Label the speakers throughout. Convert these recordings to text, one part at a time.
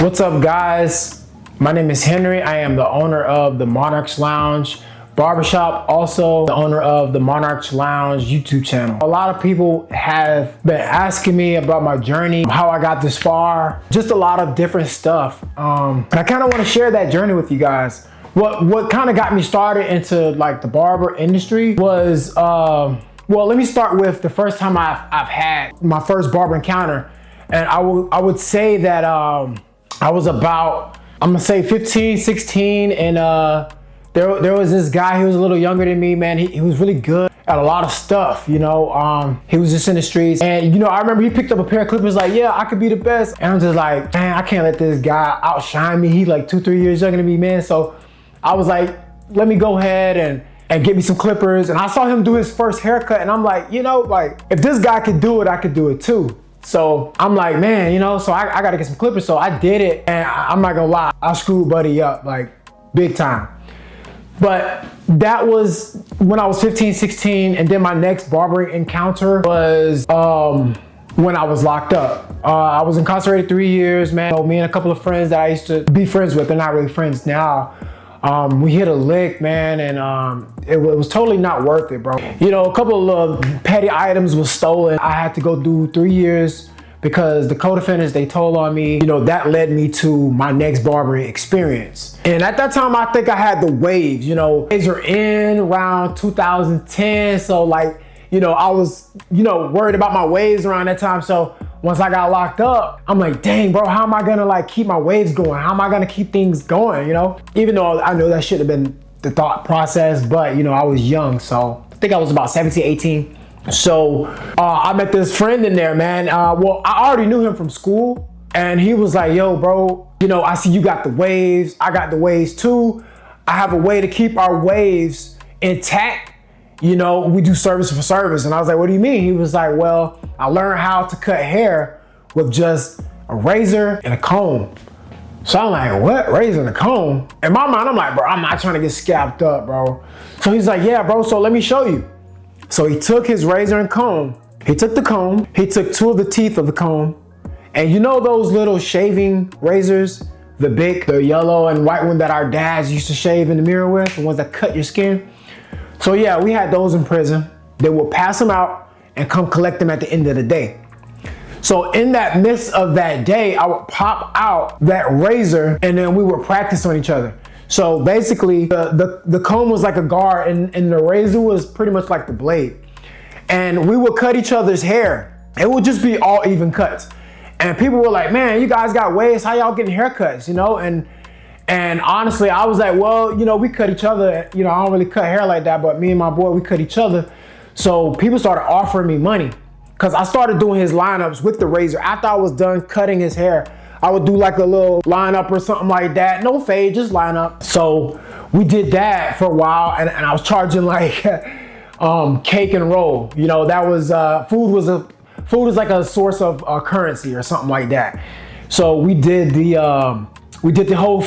Speaker 1: What's up, guys? My name is Henry. I am the owner of the Monarch Lounge Barbershop, also the owner of the Monarch Lounge YouTube channel. A lot of people have been asking me about my journey, how I got this far, just a lot of different stuff. And I kind of want to share that journey with you guys. What kind of got me started into like the barber industry was, well, let me start with the first time I've had my first barber encounter. And I would say that I was about, I'm gonna say 15, 16, and there was this guy. He was a little younger than me, man. He was really good at a lot of stuff, you know. He was just in the streets, and you know, I remember he picked up a pair of clippers, like, yeah, I could be the best. And I'm just like, man, I can't let this guy outshine me. He like 2-3 years younger than me, man. So I was like, let me go ahead and get me some clippers. And I saw him do his first haircut, and I'm like, you know, like, if this guy could do it, I could do it too. So I'm like, man, you know, so I gotta get some clippers. So I did it, and I'm not gonna lie, I screwed Buddy up like big time. But that was when I was 15, 16, and then my next barbering encounter was when I was locked up. I was incarcerated 3 years, man. So me and a couple of friends that I used to be friends with, they're not really friends now. We hit a lick, man, and it was totally not worth it, bro. You know, a couple of petty items was stolen. I had to go do 3 years because the co-defendants, they told on me. You know, that led me to my next barbering experience. And at that time, I think I had the waves, you know. Waves were in around 2010, so like, you know, I was, you know, worried about my waves around that time. So once I got locked up, I'm like, dang, bro, how am I gonna like keep my waves going? How am I gonna keep things going, you know? Even though I know that should have been the thought process, but you know, I was young. So I think I was about 17, 18. So I met this friend in there, man. Well, I already knew him from school, and he was like, yo, bro, you know, I see you got the waves. I got the waves too. I have a way to keep our waves intact. You know, we do service for service. And I was like, what do you mean? He was like, well, I learned how to cut hair with just a razor and a comb. So I'm like, what? Razor and a comb? In my mind, I'm like, bro, I'm not trying to get scalped up, bro. So he's like, yeah, bro, so let me show you. So he took his razor and comb. He took the comb. He took 2 of the teeth of the comb. And you know those little shaving razors, the yellow and white one that our dads used to shave in the mirror with, the ones that cut your skin? So yeah, we had those in prison. They would pass them out and come collect them at the end of the day. So in that midst of that day, I would pop out that razor, and then we would practice on each other. So basically, the comb was like a guard, and the razor was pretty much like the blade. And we would cut each other's hair. It would just be all even cuts. And people were like, man, you guys got waves, how y'all getting haircuts, you know? And honestly, I was like, well, you know, we cut each other. You know, I don't really cut hair like that, but me and my boy, we cut each other. So people started offering me money because I started doing his lineups with the razor. After I was done cutting his hair, I would do like a little lineup or something like that. No fade, just lineup. So we did that for a while, and I was charging like cake and roll. You know, that was food was like a source of currency or something like that. So we did the whole,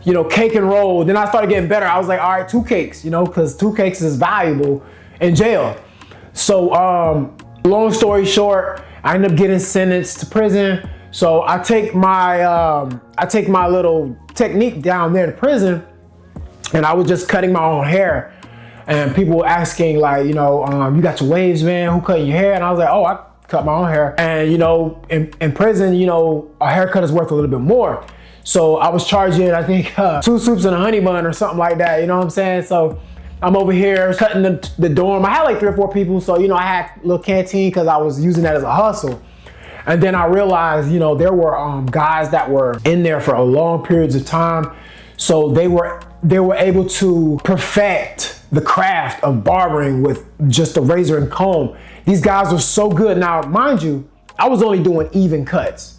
Speaker 1: you know, cake and roll. Then I started getting better. I was like, all right, 2 cakes, you know, because 2 cakes is valuable in jail. So long story short, I ended up getting sentenced to prison. So I take my little technique down there to prison, and I was just cutting my own hair. And people were asking, like, you know, you got your waves, man, who cut your hair? And I was like, oh, I cut my own hair. And you know, in prison, you know, a haircut is worth a little bit more. So I was charging, I think, 2 soups and a honey bun or something like that, you know what I'm saying? So I'm over here cutting the dorm. I had like 3 or 4 people, so, you know, I had a little canteen because I was using that as a hustle. And then I realized, you know, there were guys that were in there for a long periods of time. So they were able to perfect the craft of barbering with just a razor and comb. These guys were so good. Now, mind you, I was only doing even cuts.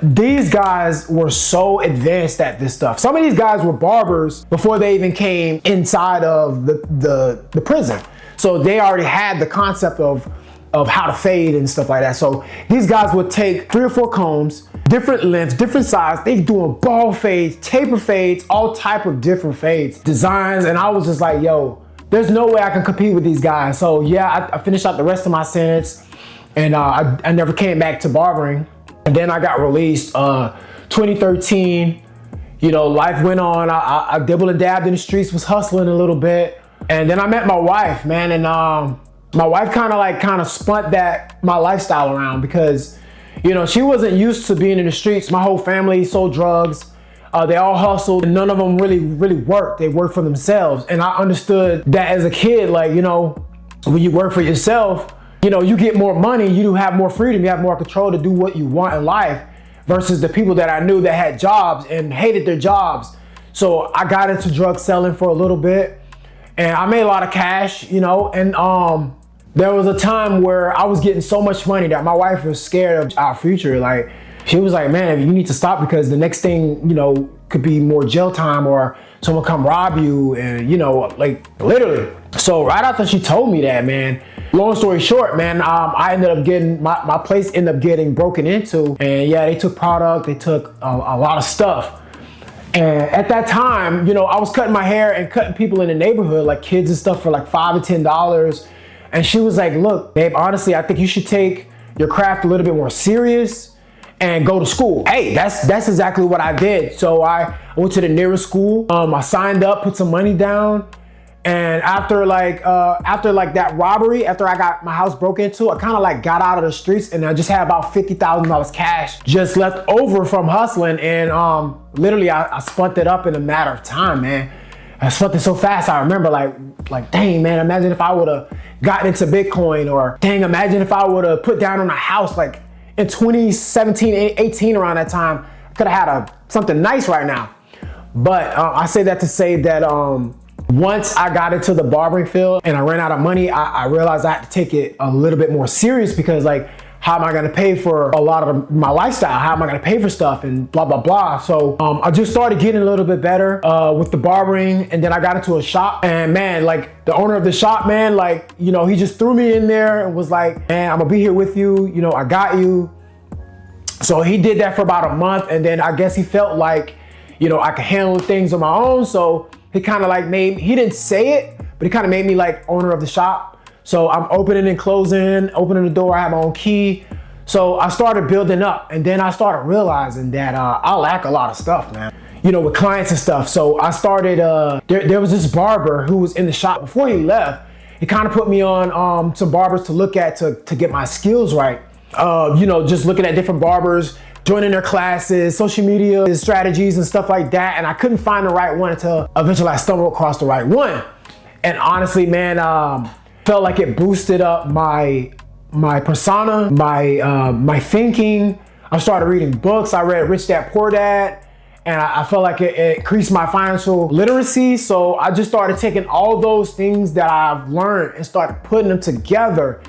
Speaker 1: These guys were so advanced at this stuff. Some of these guys were barbers before they even came inside of the prison. So they already had the concept of how to fade and stuff like that. So these guys would take 3 or 4 combs, different lengths, different size. They doing ball fades, taper fades, all type of different fades, designs. And I was just like, yo, there's no way I can compete with these guys. So yeah, I finished out the rest of my sentence, and I never came back to barbering. And then I got released 2013, you know, life went on. I dibbled and dabbed in the streets, was hustling a little bit. And then I met my wife, man. And my wife kind of spun my lifestyle around because, you know, she wasn't used to being in the streets. My whole family sold drugs. They all hustled and none of them really worked. They worked for themselves. And I understood that as a kid, like, you know, when you work for yourself, you know, you get more money, you do have more freedom, you have more control to do what you want in life versus the people that I knew that had jobs and hated their jobs. So I got into drug selling for a little bit and I made a lot of cash, you know, and there was a time where I was getting so much money that my wife was scared of our future. Like, she was like, man, you need to stop because the next thing, you know, could be more jail time or someone come rob you and, you know, like literally. So right after she told me that, man, long story short, man, I ended up getting, my place ended up getting broken into. And yeah, they took product, they took a lot of stuff. And at that time, you know, I was cutting my hair and cutting people in the neighborhood, like kids and stuff for like $5 or $10. And she was like, look, babe, honestly, I think you should take your craft a little bit more serious and go to school. Hey, that's exactly what I did. So I went to the nearest school. I signed up, put some money down. And after that robbery, after I got my house broke into, I kind of like got out of the streets and I just had about $50,000 cash just left over from hustling. And literally I spent it up in a matter of time, man. I spent it so fast. I remember like, dang, man, imagine if I would have gotten into Bitcoin, or dang, imagine if I would have put down on a house like in 2017, 18 around that time. I could have had something nice right now. But I say that to say that once I got into the barbering field and I ran out of money, I realized I had to take it a little bit more serious because, like, how am I gonna pay for a lot of my lifestyle? How am I gonna pay for stuff and blah, blah, blah. So I just started getting a little bit better with the barbering, and then I got into a shop, and man, like the owner of the shop, man, like, you know, he just threw me in there and was like, man, I'm gonna be here with you, you know, I got you. So he did that for about a month, and then I guess he felt like, you know, I could handle things on my own. So he kind of like he didn't say it, but he kind of made me like owner of the shop. So I'm opening and closing, opening the door, I have my own key. So I started building up, and then I started realizing that I lack a lot of stuff, man. You know, with clients and stuff. So I started, there was this barber who was in the shop. Before he left, he kind of put me on some barbers to look at to get my skills right. You know, just looking at different barbers, joining their classes, social media strategies and stuff like that. And I couldn't find the right one until eventually I stumbled across the right one. And honestly, man, felt like it boosted up my persona, my thinking. I started reading books. I read Rich Dad Poor Dad, and I felt like it increased my financial literacy. So I just started taking all those things that I've learned and started putting them together.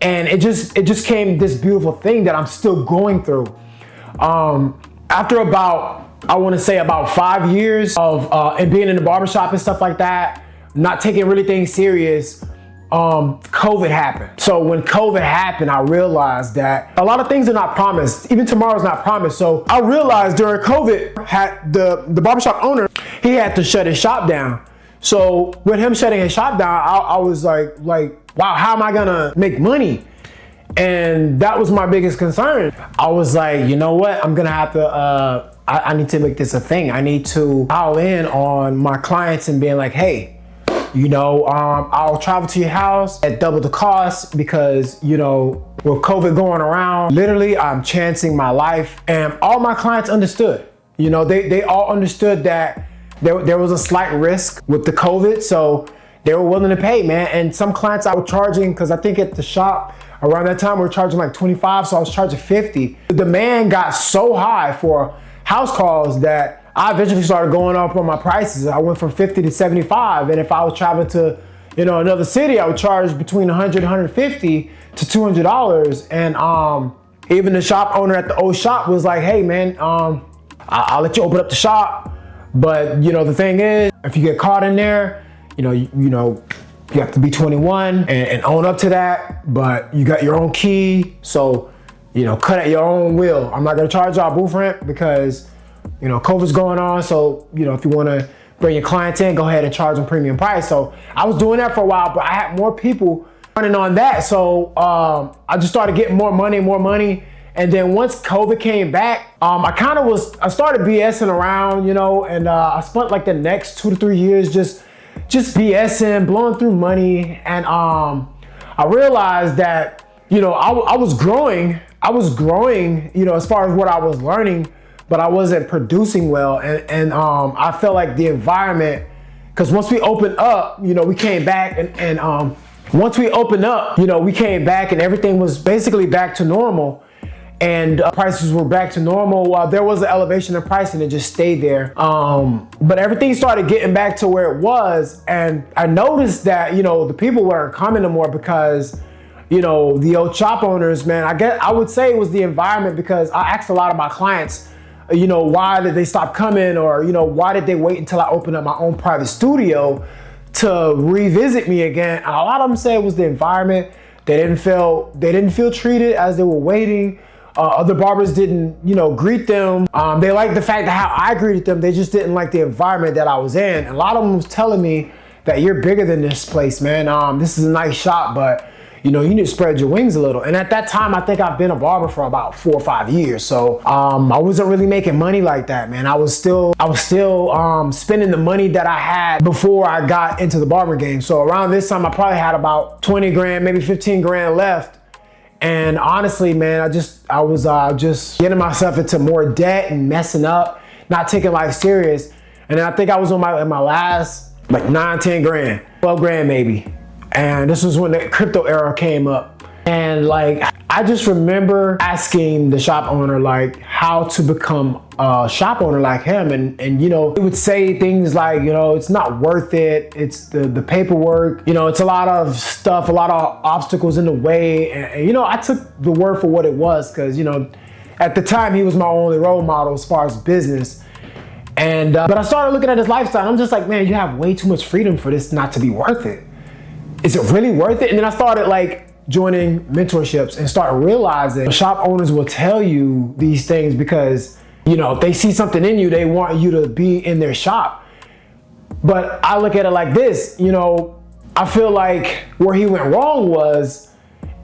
Speaker 1: And it just came this beautiful thing that I'm still going through. After about, I want to say about 5 years of and being in the barbershop and stuff like that, not taking really things serious, COVID happened. So when COVID happened, I realized that a lot of things are not promised. Even tomorrow's not promised. So I realized during COVID, had the barbershop owner, he had to shut his shop down. So with him shutting his shop down, I was like, wow, how am I gonna make money? And that was my biggest concern. I was like, you know what? I'm gonna have to, I need to make this a thing. I need to dial in on my clients and being like, hey, you know, I'll travel to your house at double the cost because, you know, with COVID going around, literally I'm chancing my life. And all my clients understood. You know, they all understood that there was a slight risk with the COVID. So they were willing to pay, man. And some clients I was charging, because I think at the shop around that time we were charging like 25, so I was charging 50. The demand got so high for house calls that I eventually started going up on my prices. I went from 50 to 75. And if I was traveling to, you know, another city, I would charge between 100 and 150 to $200. And even the shop owner at the old shop was like, hey man, I'll let you open up the shop. But you know, the thing is, if you get caught in there, you have to be 21 and own up to that, but you got your own key. So, you know, cut at your own will. I'm not gonna charge y'all booth rent because, you know, COVID's going on. So, you know, if you wanna bring your clients in, go ahead and charge them premium price. So I was doing that for a while, but I had more people running on that. So I just started getting more money. And then once COVID came back, I started BSing around, you know, and I spent like the next 2 to 3 years just BSing, blowing through money. And I realized that, you know, I was growing, you know, as far as what I was learning, but I wasn't producing well. And I felt like the environment, because once we opened up, you know, we came back and once we opened up, you know, we came back and everything was basically back to normal. And prices were back to normal. There was an elevation in price and it just stayed there. But everything started getting back to where it was. And I noticed that, you know, the people weren't coming no more because, you know, the old shop owners, man, I would say it was the environment, because I asked a lot of my clients, you know, why did they stop coming, or, you know, why did they wait until I opened up my own private studio to revisit me again? And a lot of them said it was the environment. They didn't feel treated as they were waiting. Other barbers didn't, you know, greet them. They liked the fact that how I greeted them. They just didn't like the environment that I was in. And a lot of them was telling me that you're bigger than this place, man. This is a nice shop, but you know, you need to spread your wings a little. And at that time, I think I've been a barber for about 4 or 5 years. So I wasn't really making money like that, man. I was still spending the money that I had before I got into the barber game. So around this time, I probably had about 20 grand, maybe 15 grand left. And honestly, man, I was just getting myself into more debt and messing up, not taking life serious. And then I think I was on my last like 9, 10 grand, 12 grand maybe. And this was when the crypto era came up. And like, I just remember asking the shop owner, like, how to become a shop owner like him. And you know, he would say things like, you know, it's not worth it. It's the paperwork, you know, it's a lot of stuff, a lot of obstacles in the way. And you know, I took the word for what it was, because, you know, at the time he was my only role model as far as business. And, but I started looking at his lifestyle. I'm just like, man, you have way too much freedom for this not to be worth it. Is it really worth it? And then I started like joining mentorships and start realizing shop owners will tell you these things because, you know, if they see something in you, they want you to be in their shop. But I look at it like this, you know, I feel like where he went wrong was,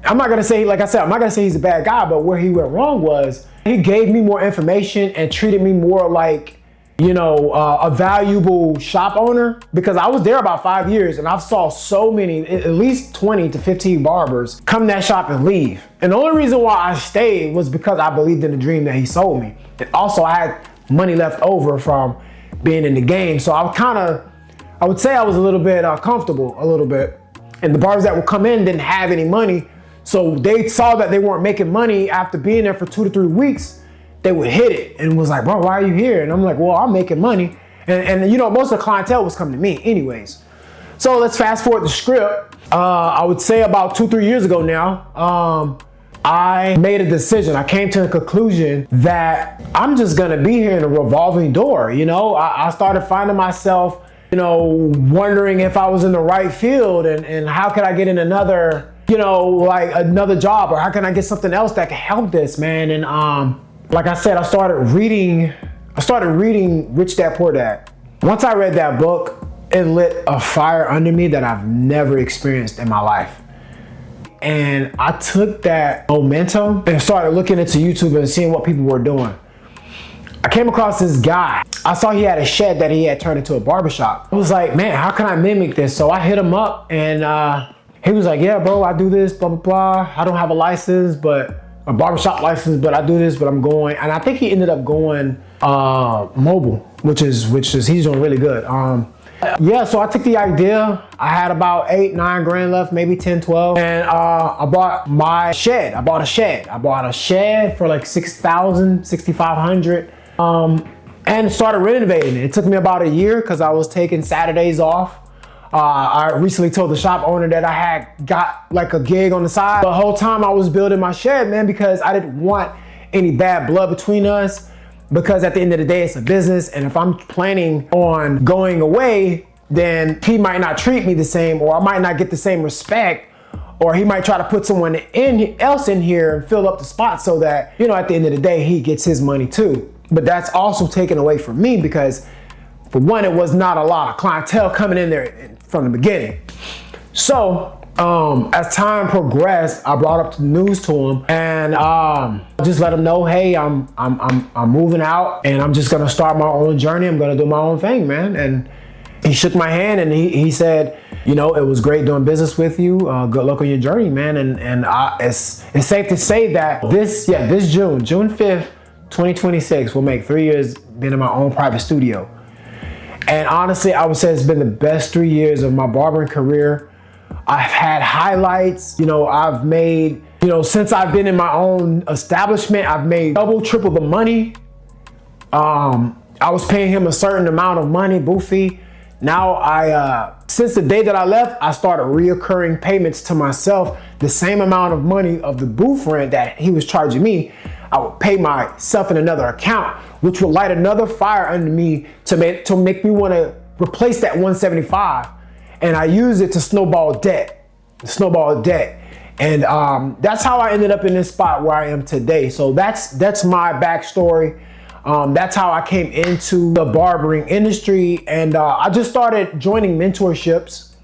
Speaker 1: I'm not gonna say, like I said, I'm not gonna say he's a bad guy, but where he went wrong was he gave me more information and treated me more like, you know, a valuable shop owner, because I was there about 5 years and I've saw so many, at least 20 to 15 barbers come to that shop and leave. And the only reason why I stayed was because I believed in the dream that he sold me. And also I had money left over from being in the game. So I would say I was a little bit comfortable, a little bit. And the barbers that would come in didn't have any money. So they saw that they weren't making money after being there for 2 to 3 weeks. They would hit it and was like, bro, why are you here? And I'm like, well, I'm making money. And you know, most of the clientele was coming to me anyways. So let's fast forward the script. I would say about 2, 3 years ago now, I made a decision. I came to the conclusion that I'm just gonna be here in a revolving door. You know, I started finding myself, you know, wondering if I was in the right field and how could I get in another, you know, like another job, or how can I get something else that can help this, man? And like I said, I started reading Rich Dad Poor Dad. Once I read that book, it lit a fire under me that I've never experienced in my life. And I took that momentum and started looking into YouTube and seeing what people were doing. I came across this guy. I saw he had a shed that he had turned into a barbershop. I was like, man, how can I mimic this? So I hit him up and he was like, yeah, bro, I do this, blah, blah, blah. I don't have a license, but a barbershop license, but I do this, but I'm going. And I think he ended up going mobile, which is he's doing really good. Yeah, so I took the idea. I had about 8, 9 grand left, maybe 10, 12. And I bought my shed. I bought a shed for like $6,000, $6,500, and started renovating it. It took me about a year because I was taking Saturdays off. I recently told the shop owner that I had got like a gig on the side. The whole time I was building my shed, man, because I didn't want any bad blood between us, because at the end of the day, it's a business. And if I'm planning on going away, then he might not treat me the same, or I might not get the same respect, or he might try to put someone else in here and fill up the spot so that, you know, at the end of the day, he gets his money too. But that's also taken away from me because, for one, it was not a lot of clientele coming in there from the beginning. So As time progressed, I brought up the news to him and just let him know, hey, I'm moving out and I'm just gonna start my own journey. I'm gonna do my own thing, man. And he shook my hand and he said, you know, it was great doing business with you. Good luck on your journey, man. And it's safe to say that this June 5th, 2026 will make 3 years being in my own private studio. And honestly, I would say it's been the best 3 years of my barbering career. I've had highlights, you know, I've made, you know, since I've been in my own establishment, I've made double, triple the money. I was paying him a certain amount of money, booth fee. Now since the day that I left, I started reoccurring payments to myself, the same amount of money of the booth rent that he was charging me. I would pay myself in another account, which would light another fire under me to make me want to replace that 175. And I used it to snowball debt. And that's how I ended up in this spot where I am today. So that's my backstory. That's how I came into the barbering industry. And I just started joining mentorships.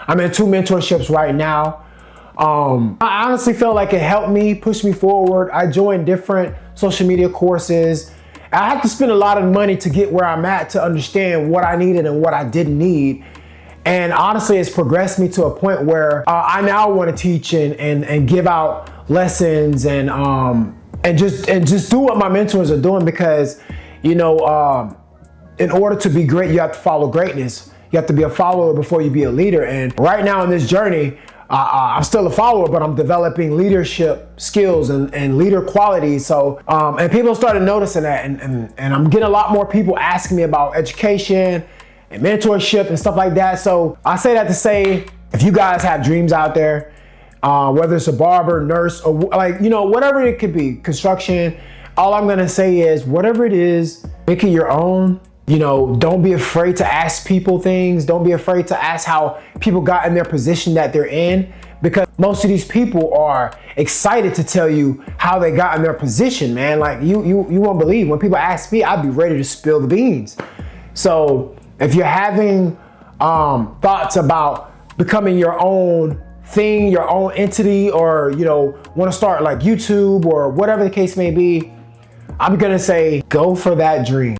Speaker 1: I'm in 2 mentorships right now. I honestly felt like it helped me, push me forward. I joined different social media courses. I had to spend a lot of money to get where I'm at, to understand what I needed and what I didn't need. And honestly, it's progressed me to a point where I now want to teach and give out lessons and just do what my mentors are doing, because, you know, in order to be great, you have to follow greatness. You have to be a follower before you be a leader. And right now in this journey, I'm still a follower, but I'm developing leadership skills and leader qualities. So, and people started noticing that, and I'm getting a lot more people asking me about education and mentorship and stuff like that. So I say that to say, if you guys have dreams out there, whether it's a barber, nurse, or like, you know, whatever it could be, construction, all I'm gonna say is, whatever it is, make it your own. You know, don't be afraid to ask people things. Don't be afraid to ask how people got in their position that they're in, because most of these people are excited to tell you how they got in their position, man. Like you won't believe. When people ask me, I'd be ready to spill the beans. So if you're having thoughts about becoming your own thing, your own entity, or, you know, want to start like YouTube or whatever the case may be, I'm gonna say, go for that dream.